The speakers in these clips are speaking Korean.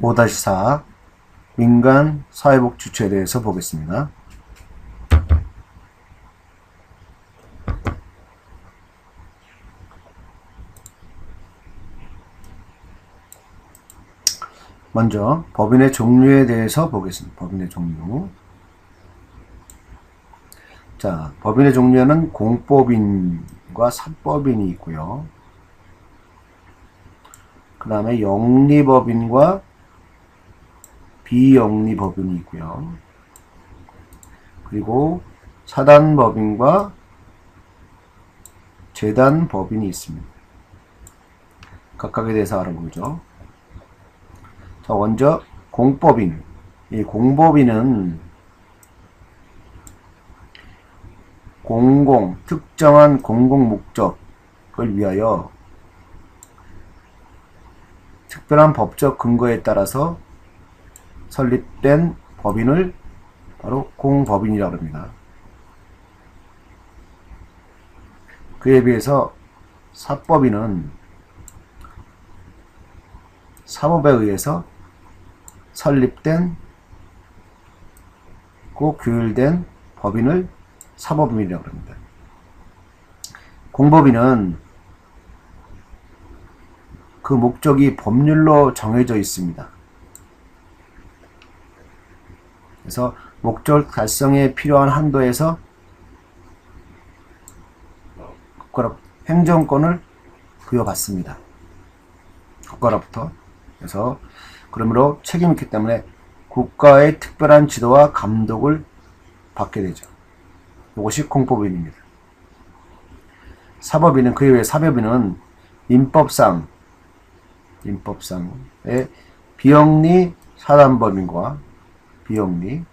5-4 민간 사회복지처에 대해서 보겠습니다. 먼저 법인의 종류에 대해서 보겠습니다. 법인의 종류. 자, 법인의 종류에는 공법인과 사법인이 있고요. 그 다음에 영리법인과 비영리법인이 있고요. 그리고 사단법인과 재단법인이 있습니다. 각각에 대해서 알아보죠. 자, 먼저 공법인. 이 공법인은 특정한 공공 목적을 위하여 특별한 법적 근거에 따라서 설립된 법인을 바로 공법인이라고 합니다. 그에 비해서 사법인은 사법에 의해서 설립된 규율된 법인을 사법인이라고 합니다. 공법인은 그 목적이 법률로 정해져 있습니다. 그래서 목적 달성에 필요한 한도에서 행정권을 부여받습니다. 국가로부터. 그래서 그러므로 책임이 있기 때문에 국가의 특별한 지도와 감독을 받게 되죠. 이것이 공법인입니다. 사법인은 그에 비해 사법인은 민법상의 비영리 사단법인과 그다음에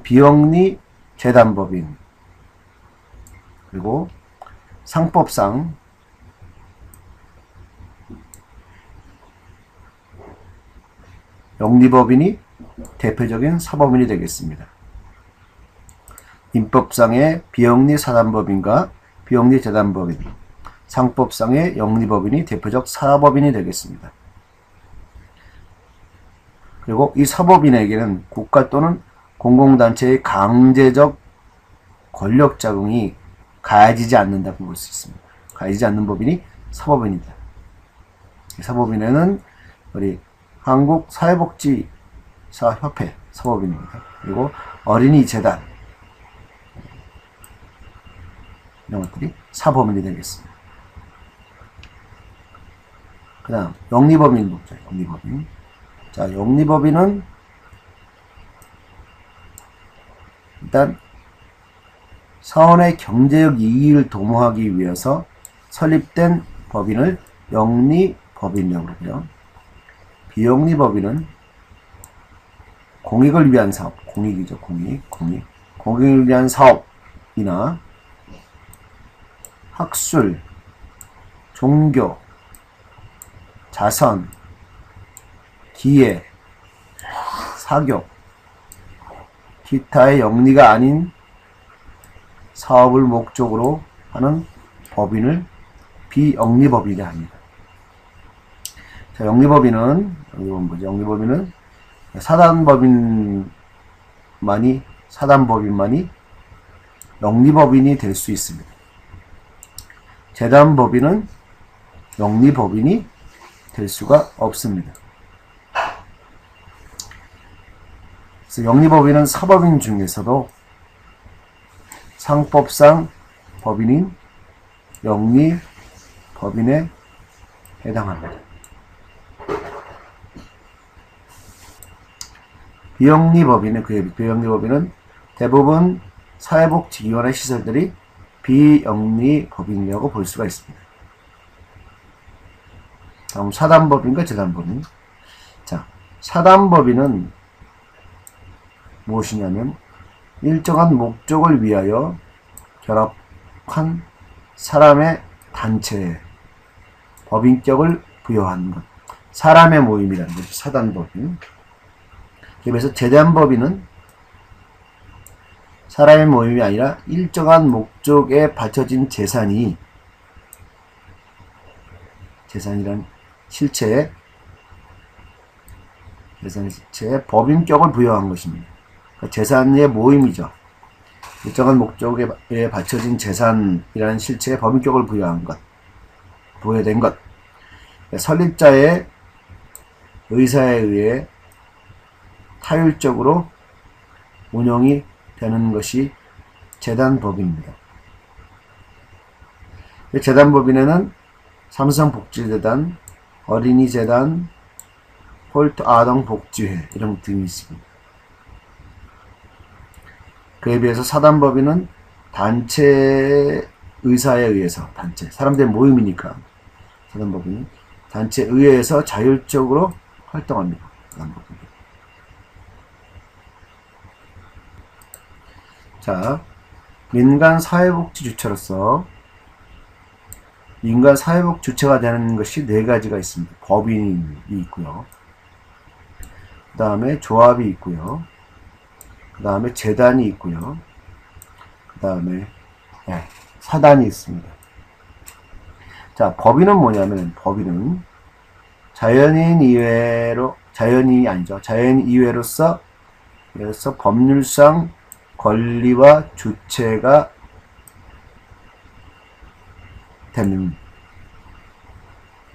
비영리 재단법인, 그리고 상법상 영리법인이 대표적인 사법인이 되겠습니다. 민법상의 비영리 사단법인과 비영리 재단법인, 상법상의 영리법인이 대표적 사법인이 되겠습니다. 그리고 이 사법인에게는 국가 또는 공공단체의 강제적 권력자금이 가해지지 않는다고 볼 수 있습니다. 가해지지 않는 법인이 사법인입니다. 사법인에는 우리 한국사회복지사협회 사법인입니다. 그리고 어린이재단, 이런 것들이 사법인이 되겠습니다. 그 다음 영리법인 보죠. 영리법인. 자, 영리법인은 일단 사원의 경제적 이익을 도모하기 위해서 설립된 법인을 영리법인이라고 그러고요. 비영리법인은 공익을 위한 사업, 공익이죠. 공익을 위한 사업이나 학술, 종교, 자선, 기회, 사교, 기타의 영리가 아닌 사업을 목적으로 하는 법인을 비영리법인이라 합니다. 자, 영리법인은 사단법인만이 영리법인이 될 수 있습니다. 재단법인은 영리법인이 될 수가 없습니다. 그래서 영리법인은 사법인 중에서도 상법상 법인인 영리법인에 해당합니다. 비영리법인은 대부분 사회복지기관의 시설들이 비영리법인이라고 볼 수가 있습니다. 다음 사단법인과 재단법인. 자, 사단법인은 무엇이냐면 일정한 목적을 위하여 결합한 사람의 단체에 법인격을 부여하는 것. 사람의 모임이라는 것이 사단법인. 그래서 재단법인은 사람의 모임이 아니라 일정한 목적에 바쳐진 재산이란 실체에 재산의 실체에 법인격을 부여한 것입니다. 그러니까 재산의 모임이죠. 일정한 목적에 바쳐진 재산이라는 실체에 법인격을 부여한 것, 부여된 것. 설립자의 의사에 의해 타율적으로 운영이 되는 것이 재단법인입니다. 재단법인에는 삼성복지재단, 어린이재단, 홀트 아동복지회 이런 등이 있습니다. 그에 비해서 사단법인은 단체 의사에 의해서, 단체, 사람들의 모임이니까 사단법인은 단체 의회에서 자율적으로 활동합니다. 사단법인. 자, 민간 사회복지 주체로서 민간 사회복 주체가 되는 것이 네 가지가 있습니다. 법인이 있고요. 그 다음에 조합이 있고요. 그 다음에 재단이 있고요. 그 다음에 사단이 있습니다. 자, 법인은 뭐냐면 법인은 자연인 이외로서 법률상 권리와 주체가 되는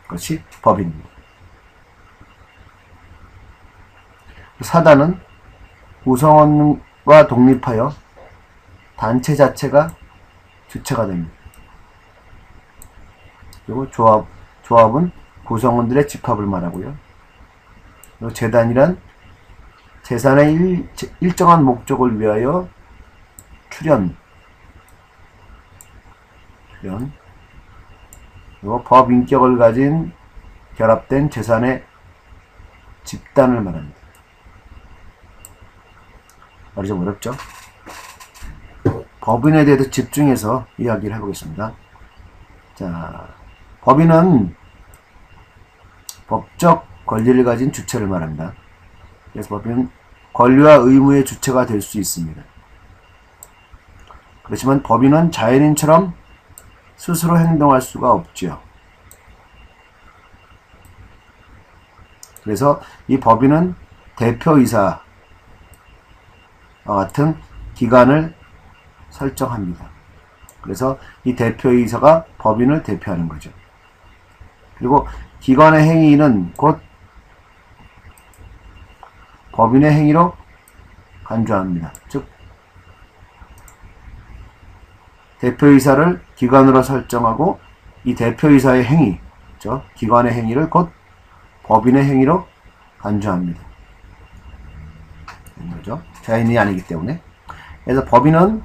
것이 법인입니다. 사단은 구성원과 독립하여 단체 자체가 주체가 됩니다. 그리고 조합은 구성원들의 집합을 말하고요. 그리고 재단이란 재산의 일정한 목적을 위하여 출연 그리고 법인격을 가진 결합된 재산의 집단을 말합니다. 말이 좀 어렵죠? 법인에 대해서 집중해서 이야기를 해보겠습니다. 자, 법인은 법적 권리를 가진 주체를 말합니다. 그래서 법인은 권리와 의무의 주체가 될 수 있습니다. 그렇지만 법인은 자연인처럼 스스로 행동할 수가 없지요. 그래서 이 법인은 대표이사와 같은 기관을 설정합니다. 그래서 이 대표이사가 법인을 대표하는 거죠. 그리고 기관의 행위는 곧 법인의 행위로 간주합니다. 즉 대표이사를 기관으로 설정하고 이 대표이사의 행위, 기관의 행위를 곧 법인의 행위로 간주합니다. 그죠? 자연인이 아니기 때문에. 그래서 법인은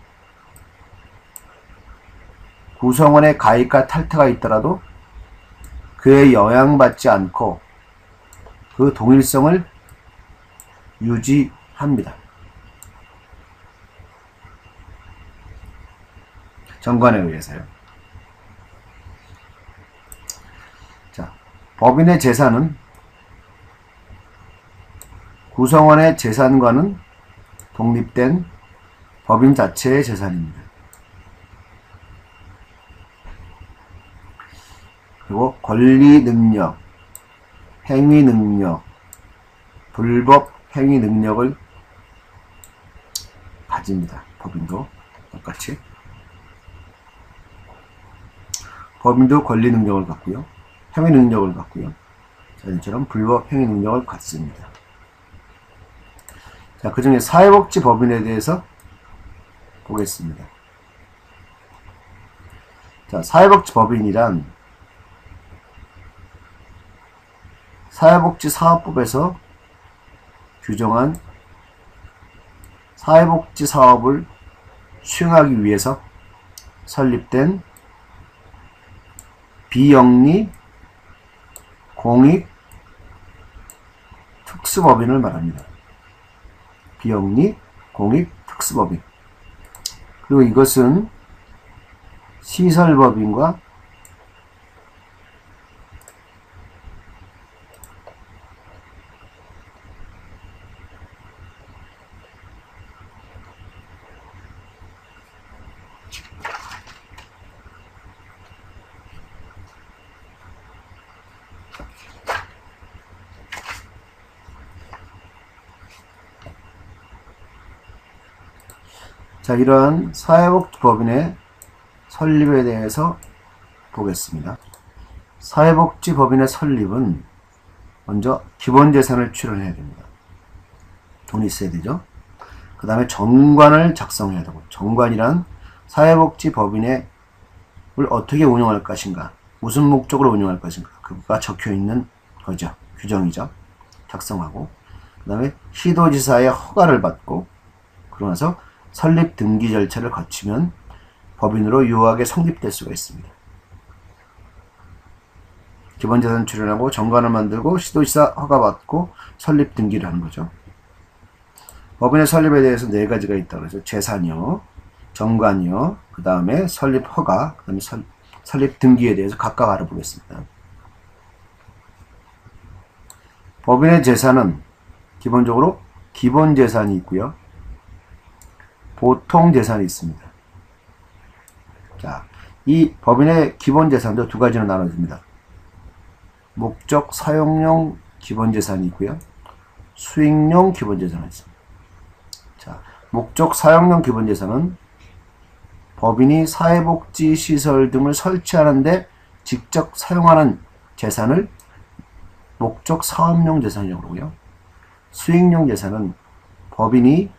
구성원의 가입과 탈퇴가 있더라도 그에 영향받지 않고 그 동일성을 유지합니다. 정관에 의해서요. 자, 법인의 재산은 구성원의 재산과는 독립된 법인 자체의 재산입니다. 그리고 권리 능력, 행위 능력, 불법 행위 능력을 가집니다. 법인도 똑같이. 법인도 권리 능력을 갖고요. 행위 능력을 갖고요. 자연처럼 불법 행위 능력을 갖습니다. 자, 그 중에 사회복지 법인에 대해서 보겠습니다. 자, 사회복지 법인이란 사회복지사업법에서 규정한 사회복지 사업을 수행하기 위해서 설립된 비영리 공익 특수법인을 말합니다. 비영리 공익 특수법인. 그리고 이것은 시설법인과 자, 이러한 사회복지법인의 설립에 대해서 보겠습니다. 사회복지법인의 설립은 먼저 기본재산을 출연해야 됩니다. 돈이 있어야 되죠. 그 다음에 정관을 작성해야 되고, 정관이란 사회복지법인을 어떻게 운영할 것인가, 무슨 목적으로 운영할 것인가, 그가 적혀 있는 거죠. 규정이죠. 작성하고, 그 다음에 시도지사의 허가를 받고, 그러고 나서 설립 등기 절차를 거치면 법인으로 유효하게 성립될 수가 있습니다. 기본재산 출연하고, 정관을 만들고, 시도지사 허가받고, 설립 등기를 하는 거죠. 법인의 설립에 대해서 네 가지가 있다고 그러죠. 재산이요, 정관이요, 그 다음에 설립 허가, 그 다음에 설립 등기에 대해서 각각 알아보겠습니다. 법인의 재산은 기본적으로 기본재산이 있고요, 보통재산이 있습니다. 자, 이 법인의 기본재산도 두 가지로 나눠집니다. 목적 사용용 기본재산이 있고요, 수익용 기본재산이 있습니다. 자, 목적 사용용 기본재산은 법인이 사회복지시설 등을 설치하는데 직접 사용하는 재산을 목적 사업용 재산이라고 그러고요, 수익용 재산은 법인이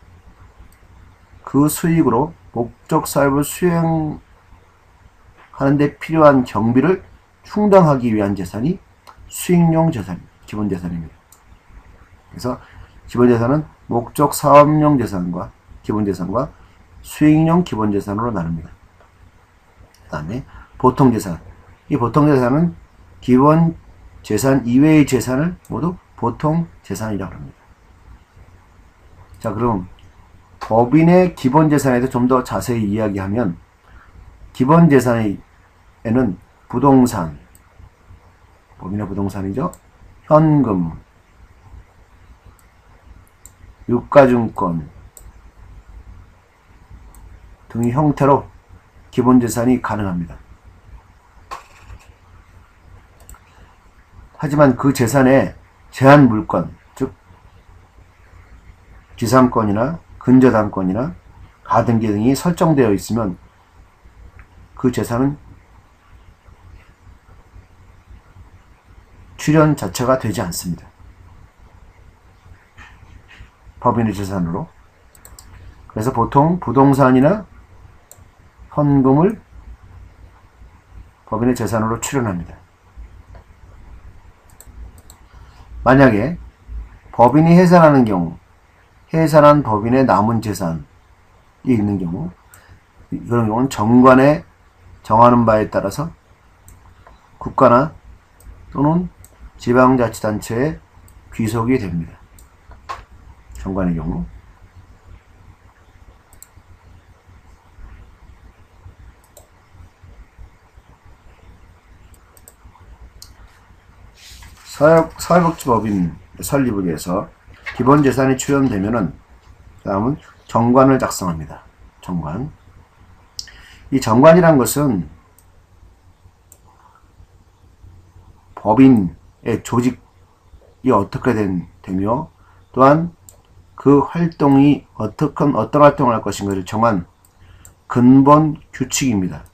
그 수익으로 목적 사업을 수행하는 데 필요한 경비를 충당하기 위한 재산이 수익용 재산, 기본재산입니다. 그래서 기본재산은 목적 사업용 재산과 기본재산과 수익용 기본재산으로 나눕니다. 그 다음에 보통재산. 이 보통재산은 기본재산 이외의 재산을 모두 보통재산이라고 합니다. 자, 그럼 법인의 기본재산에 대해서 좀 더 자세히 이야기하면, 기본재산에는 부동산, 법인의 부동산이죠. 현금, 유가증권 등의 형태로 기본재산이 가능합니다. 하지만 그 재산에 제한물권, 즉 지상권이나 근저당권이나 가등기 등이 설정되어 있으면 그 재산은 출연 자체가 되지 않습니다. 법인의 재산으로. 그래서 보통 부동산이나 현금을 법인의 재산으로 출연합니다. 만약에 법인이 해산하는 경우, 해산한 법인의 남은 재산이 있는 경우, 그런 경우는 정관에 정하는 바에 따라서 국가나 또는 지방자치단체에 귀속이 됩니다. 정관의 경우. 사회복지법인 설립을 위해서 기본재산이 출연되면은 다음은 정관을 작성합니다. 정관. 이 정관이란 것은 법인의 조직이 어떻게 되며 또한 그 활동이 어떤 활동을 할 것인가를 정한 근본 규칙입니다.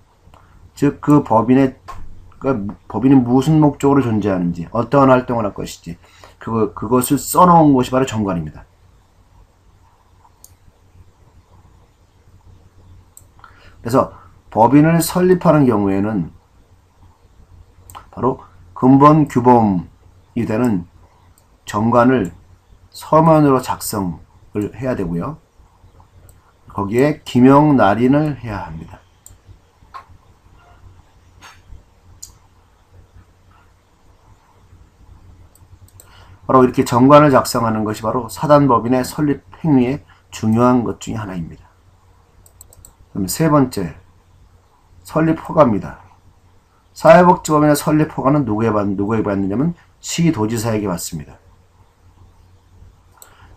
즉, 그 법인이 무슨 목적으로 존재하는지, 어떠한 활동을 할 것인지, 그것을 써놓은 것이 바로 정관입니다. 그래서 법인을 설립하는 경우에는 바로 근본 규범이 되는 정관을 서면으로 작성을 해야 되고요, 거기에 기명 날인을 해야 합니다. 바로 이렇게 정관을 작성하는 것이 바로 사단법인의 설립 행위의 중요한 것 중에 하나입니다. 그럼 세 번째, 설립 허가입니다. 사회복지법인의 설립 허가는 누구에게 받느냐면 시도지사에게 받습니다.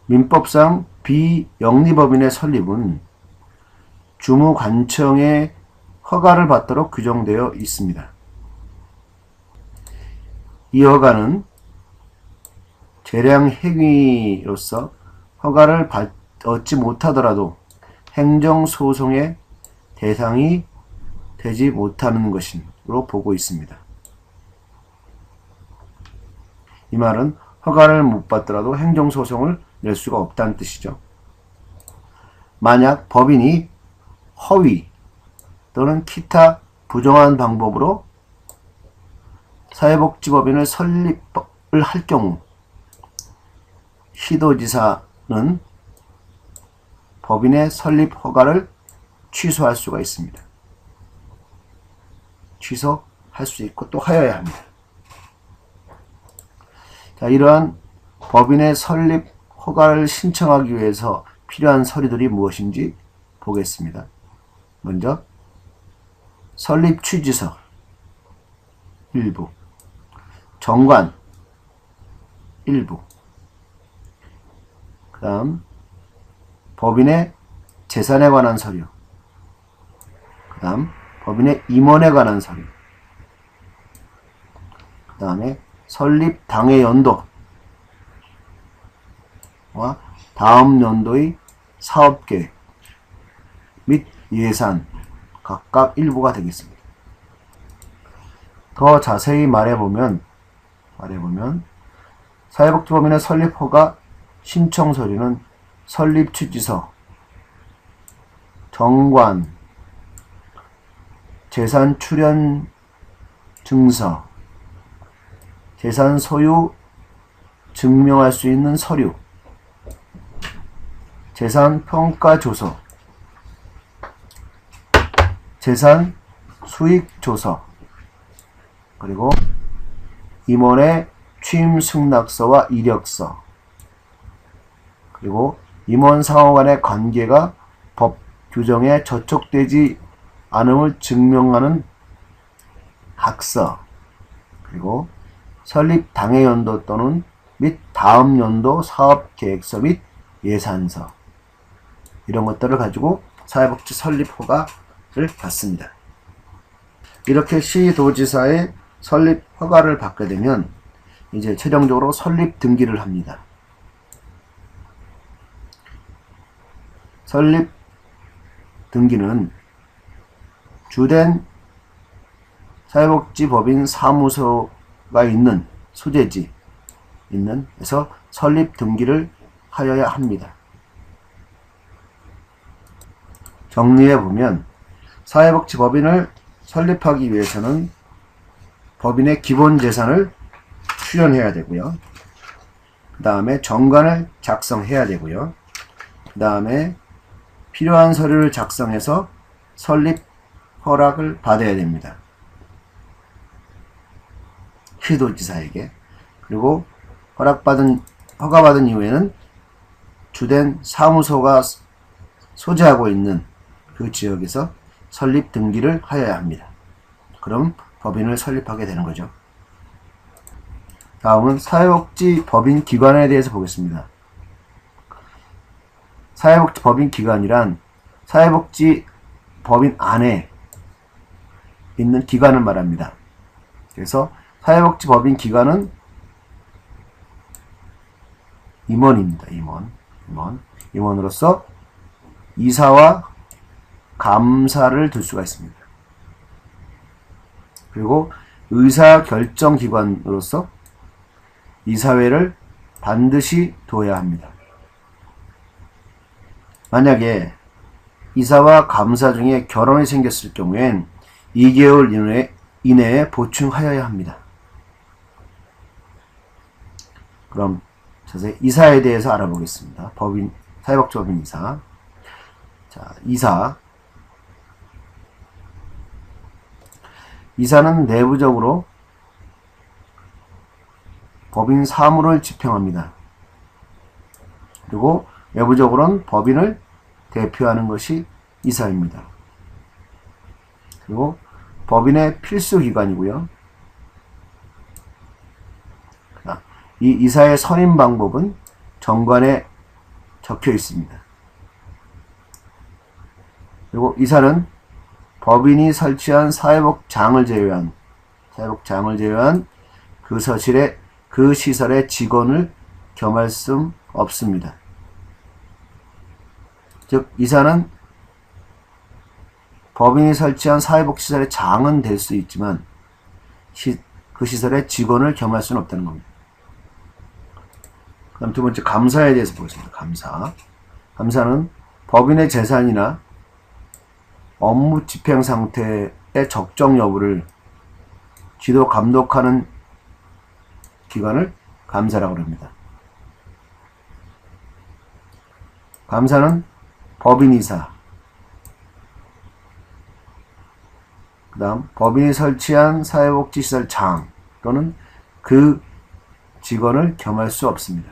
민법상 비영리법인의 설립은 주무관청의 허가를 받도록 규정되어 있습니다. 이 허가는 재량 행위로서 허가를 얻지 못하더라도 행정소송의 대상이 되지 못하는 것으로 보고 있습니다. 이 말은 허가를 못 받더라도 행정소송을 낼 수가 없다는 뜻이죠. 만약 법인이 허위 또는 기타 부정한 방법으로 사회복지법인을 설립을 할 경우 시도지사는 법인의 설립 허가를 취소할 수가 있습니다. 취소할 수 있고 또 하여야 합니다. 자, 이러한 법인의 설립 허가를 신청하기 위해서 필요한 서류들이 무엇인지 보겠습니다. 먼저 설립 취지서 일부, 정관 일부, 그 다음 법인의 재산에 관한 서류, 그 다음 법인의 임원에 관한 서류, 그 다음에 설립 당해 연도와 다음 연도의 사업계획 및 예산 각각 일부가 되겠습니다. 더 자세히 말해보면 사회복지법인의 설립허가 신청 서류는 설립 취지서, 정관, 재산 출현 증서, 재산 소유 증명할 수 있는 서류, 재산 평가 조서, 재산 수익 조서, 그리고 임원의 취임 승낙서와 이력서, 그리고 임원 상호 간의 관계가 법 규정에 저촉되지 않음을 증명하는 각서, 그리고 설립 당해 연도 또는 및 다음 연도 사업 계획서 및 예산서, 이런 것들을 가지고 사회복지 설립 허가를 받습니다. 이렇게 시도지사의 설립 허가를 받게 되면 이제 최종적으로 설립 등기를 합니다. 설립 등기는 주된 사회복지법인 사무소가 있는 소재지 에서 설립 등기를 하여야 합니다. 정리해보면 사회복지법인을 설립하기 위해서는 법인의 기본 재산을 출연해야 되고요. 그 다음에 정관을 작성해야 되고요. 그 다음에 필요한 서류를 작성해서 설립 허락을 받아야 됩니다. 시도지사에게. 그리고 허가받은 이후에는 주된 사무소가 소재하고 있는 그 지역에서 설립 등기를 하여야 합니다. 그럼 법인을 설립하게 되는 거죠. 다음은 사회복지 법인 기관에 대해서 보겠습니다. 사회복지 법인 기관이란 사회복지 법인 안에 있는 기관을 말합니다. 그래서 사회복지 법인 기관은 임원입니다. 임원으로서 이사와 감사를 둘 수가 있습니다. 그리고 의사결정기관으로서 이사회를 반드시 둬야 합니다. 만약에 이사와 감사 중에 결혼이 생겼을 경우엔 2개월 이내에 보충하여야 합니다. 그럼 자세히 이사에 대해서 알아보겠습니다. 사회복지법인 이사. 자, 이사는 내부적으로 법인 사무를 집행합니다. 그리고 외부적으로는 법인을 대표하는 것이 이사입니다. 그리고 법인의 필수기관이고요. 이 이사의 선임 방법은 정관에 적혀 있습니다. 그리고 이사는 법인이 설치한 사회복장을 제외한 그 시설의 직원을 겸할 수 없습니다. 즉 이사는 법인이 설치한 사회복지시설의 장은 될 수 있지만 그 시설의 직원을 겸할 수는 없다는 겁니다. 그럼 두 번째 감사에 대해서 보겠습니다. 감사는 법인의 재산이나 업무 집행 상태의 적정 여부를 지도 감독하는 기관을 감사라고 합니다. 감사는 법인이사, 그 다음 법인이 설치한 사회복지시설 장 또는 그 직원을 겸할 수 없습니다.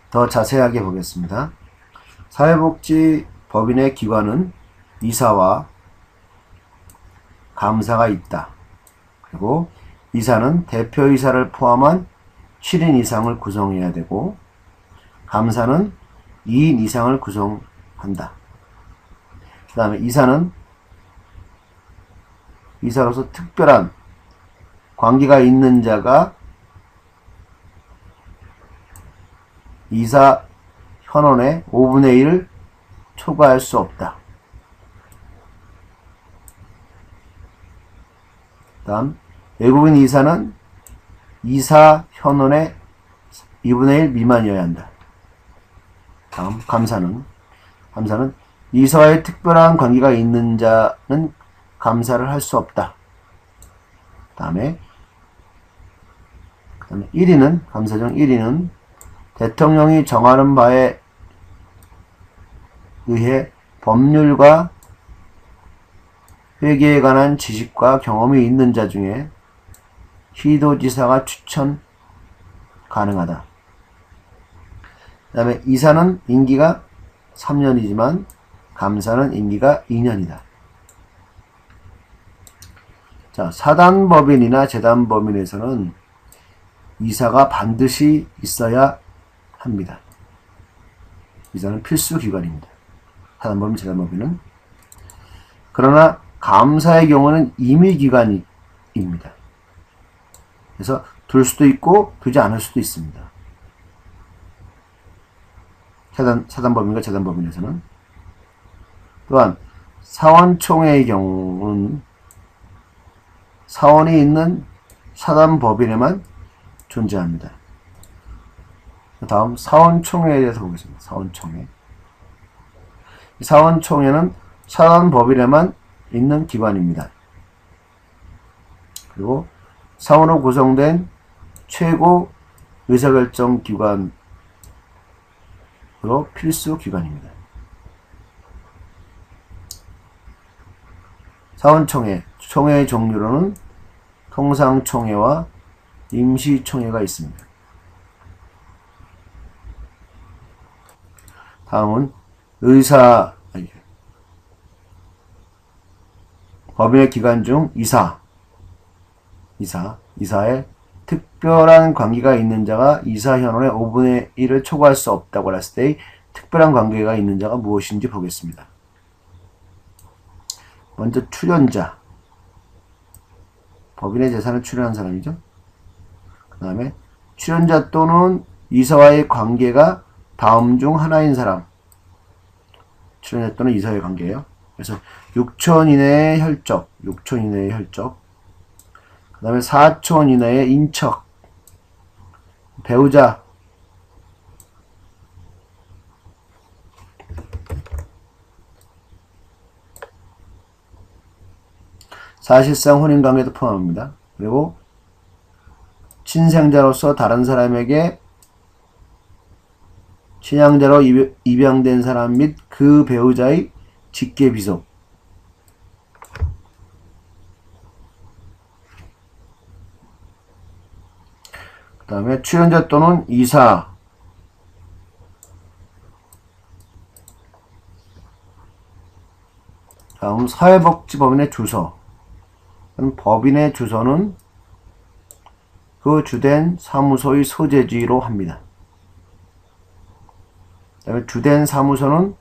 더 자세하게 보겠습니다. 사회복지 법인의 기관은 이사와 감사가 있다. 그리고 이사는 대표이사를 포함한 7인 이상을 구성해야 되고 감사는 2인 이상을 구성한다. 그 다음에 이사로서 특별한 관계가 있는 자가 이사 현원의 5분의 1을 초과할 수 없다. 다음 외국인 이사는 이사 현원의 2분의 1 미만이어야 한다. 다음 감사는 이사와의 특별한 관계가 있는 자는 감사를 할 수 없다. 다음에 1위는 감사 중 1위는 대통령이 정하는 바에 의해 법률과 회계에 관한 지식과 경험이 있는 자 중에 시도지사가 추천 가능하다. 그 다음에 이사는 임기가 3년이지만 감사는 임기가 2년이다. 자, 사단법인이나 재단법인에서는 이사가 반드시 있어야 합니다. 이사는 필수 기관입니다. 사단법인, 재단법인은. 그러나 감사의 경우는 임의기관입니다. 그래서 둘 수도 있고 두지 않을 수도 있습니다. 사단법인과 재단법인에서는. 또한 사원총회의 경우는 사원이 있는 사단법인에만 존재합니다. 다음 사원총회에 대해서 보겠습니다. 사원총회는 사단법인에만 있는 기관입니다. 그리고 사원으로 구성된 최고 의사결정 기관으로 필수 기관입니다. 총회의 종류로는 통상총회와 임시총회가 있습니다. 다음은 법인의 기관 중 이사의 특별한 관계가 있는 자가 이사 현원의 5분의 1을 초과할 수 없다고 했을 때의 특별한 관계가 있는 자가 무엇인지 보겠습니다. 먼저 출연자. 법인의 재산을 출연한 사람이죠. 그 다음에 출연자 또는 이사와의 관계가 다음 중 하나인 사람. 출연자 또는 이사와의 관계예요. 그래서 6천 이내의 혈족. 그 다음에 4천 이내의 인척. 배우자. 사실상 혼인관계도 포함합니다. 그리고 친생자로서 다른 사람에게 친양자로 입양된 사람 및 그 배우자의 직계비속. 그 다음에 출연자 또는 이사. 다음 사회복지법인의 주소. 법인의 주소는 그 주된 사무소의 소재지로 합니다. 그 다음에 주된 사무소는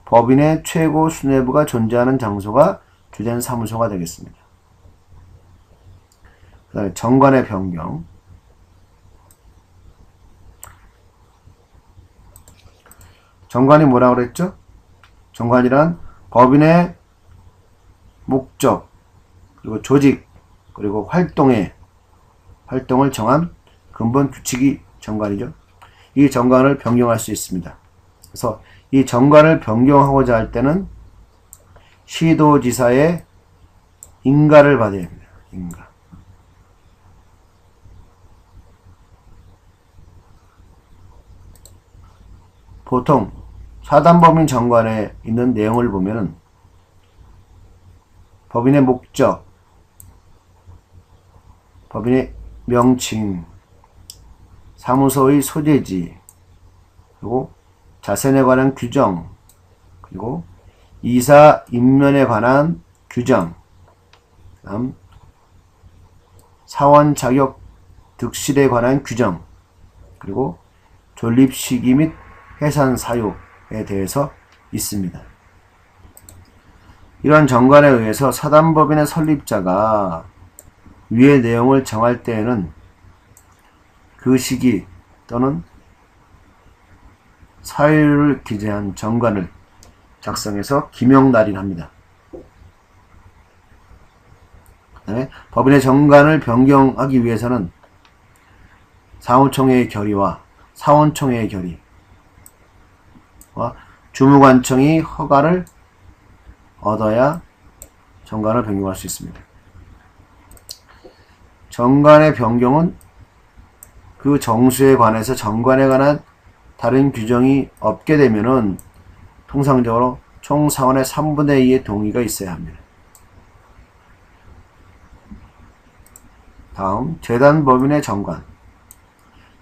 법인의 최고 수뇌부가 존재하는 장소가 주된 사무소가 되겠습니다. 그 다음에 정관의 변경. 정관이 뭐라고 그랬죠? 정관이란 법인의 목적, 그리고 조직, 그리고 활동을 정한 근본 규칙이 정관이죠. 이 정관을 변경할 수 있습니다. 그래서 이 정관을 변경하고자 할 때는 시도지사의 인가를 받아야 합니다. 인가. 보통 사단법인 정관에 있는 내용을 보면은 법인의 목적, 법인의 명칭, 사무소의 소재지, 그리고 자선에 관한 규정, 그리고 이사 임면에 관한 규정, 다음 사원 자격 득실에 관한 규정, 그리고 존립 시기 및 해산 사유에 대해서 있습니다. 이러한 정관에 의해서 사단법인의 설립자가 위의 내용을 정할 때에는 그 시기 또는 사유를 기재한 정관을 작성해서 기명날인합니다. 그 다음에 법인의 정관을 변경하기 위해서는 사무총회의 결의와 사원총회의 결의와 주무관청이 허가를 얻어야 정관을 변경할 수 있습니다. 정관의 변경은 그 정수에 관해서 정관에 관한 다른 규정이 없게 되면은 통상적으로 총 사원의 3분의 2의 동의가 있어야 합니다. 다음 재단법인의 정관.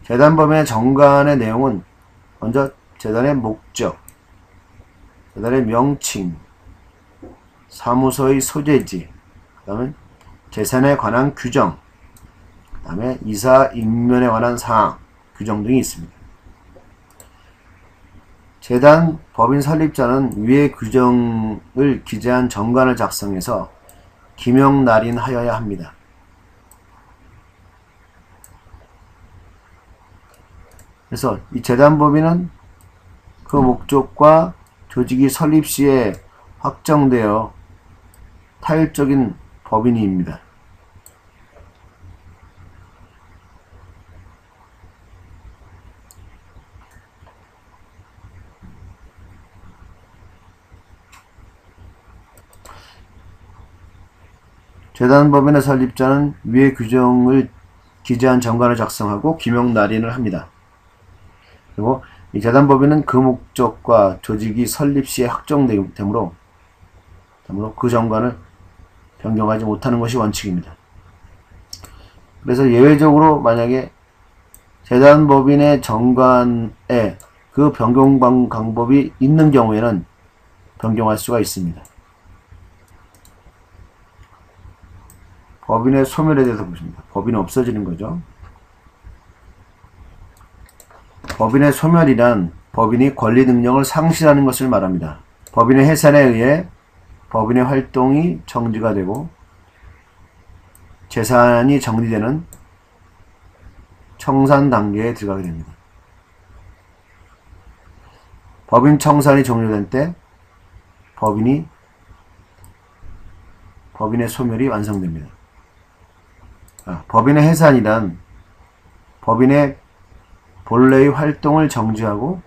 재단법인의 정관의 내용은 먼저 재단의 목적, 재단의 명칭, 사무소의 소재지, 그 다음에 재산에 관한 규정, 그 다음에 이사 임면에 관한 사항, 규정 등이 있습니다. 재단 법인 설립자는 위의 규정을 기재한 정관을 작성해서 기명날인하여야 합니다. 그래서 이 재단법인은 그 목적과 조직이 설립 시에 확정되어 타율적인 법인입니다. 재단법인의 설립자는 위의 규정을 기재한 정관을 작성하고 기명날인을 합니다. 그리고 이 재단법인은 그 목적과 조직이 설립 시에 확정되므로 그 정관을 변경하지 못하는 것이 원칙입니다. 그래서 예외적으로 만약에 재단법인의 정관에 그 변경 방법이 있는 경우에는 변경할 수가 있습니다. 법인의 소멸에 대해서 보십니다. 법인이 없어지는 거죠. 법인의 소멸이란 법인이 권리 능력을 상실하는 것을 말합니다. 법인의 해산에 의해 법인의 활동이 정지가 되고 재산이 정리되는 청산 단계에 들어가게 됩니다. 법인 청산이 종료된 때 법인의 소멸이 완성됩니다. 법인의 해산이란 법인의 본래의 활동을 정지하고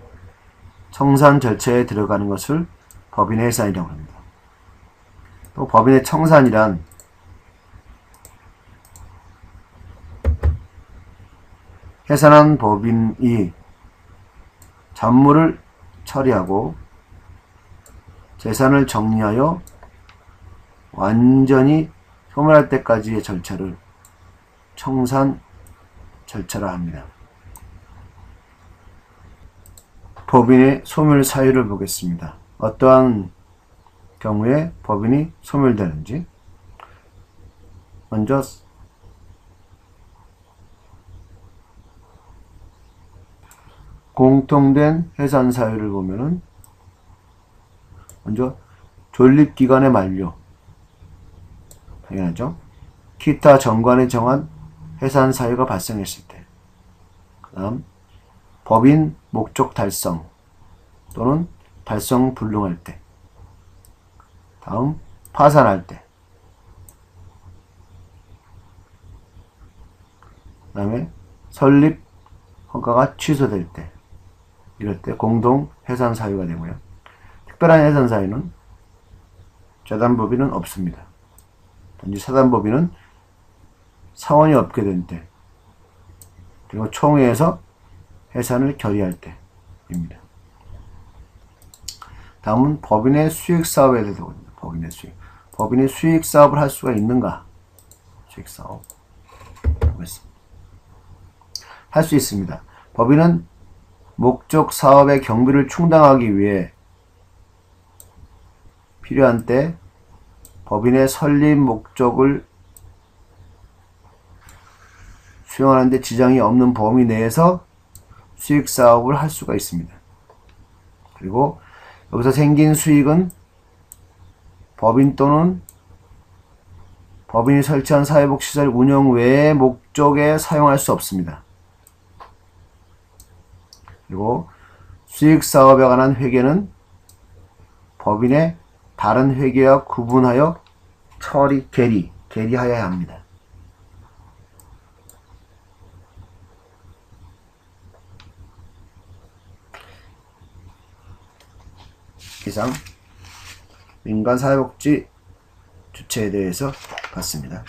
청산 절차에 들어가는 것을 법인의 해산이라고 합니다. 또 법인의 청산이란 해산한 법인이 잡무를 처리하고 재산을 정리하여 완전히 소멸할 때까지의 절차를 청산 절차라 합니다. 법인의 소멸 사유를 보겠습니다. 어떠한 경우에 법인이 소멸되는지. 먼저 공통된 해산 사유를 보면은 먼저 존립기간의 만료, 당연하죠. 기타 정관에 정한 해산 사유가 발생했을 때, 그 다음 법인 목적 달성, 또는 달성 불능할 때. 다음 파산할 때. 그 다음에 설립 허가가 취소될 때. 이럴 때 공동 해산 사유가 되고요. 특별한 해산 사유는 재단법인은 없습니다. 단지 사단법인은 사원이 없게 된 때, 그리고 총회에서 해산을 결의할 때입니다. 다음은 법인의 수익 사업에 대해서 보겠습니다. 법인의 수익. 법인이 수익 사업을 할 수가 있는가? 수익 사업 보겠습니다. 할 수 있습니다. 법인은 목적 사업의 경비를 충당하기 위해 필요한 때 법인의 설립 목적을 수행하는 데 지장이 없는 범위 내에서 수익 사업을 할 수가 있습니다. 그리고 여기서 생긴 수익은 법인 또는 법인이 설치한 사회복지시설 운영 외의 목적에 사용할 수 없습니다. 그리고 수익사업에 관한 회계는 법인의 다른 회계와 구분하여 계리하여야 합니다. 이상 민간사회복지 주체에 대해서 봤습니다.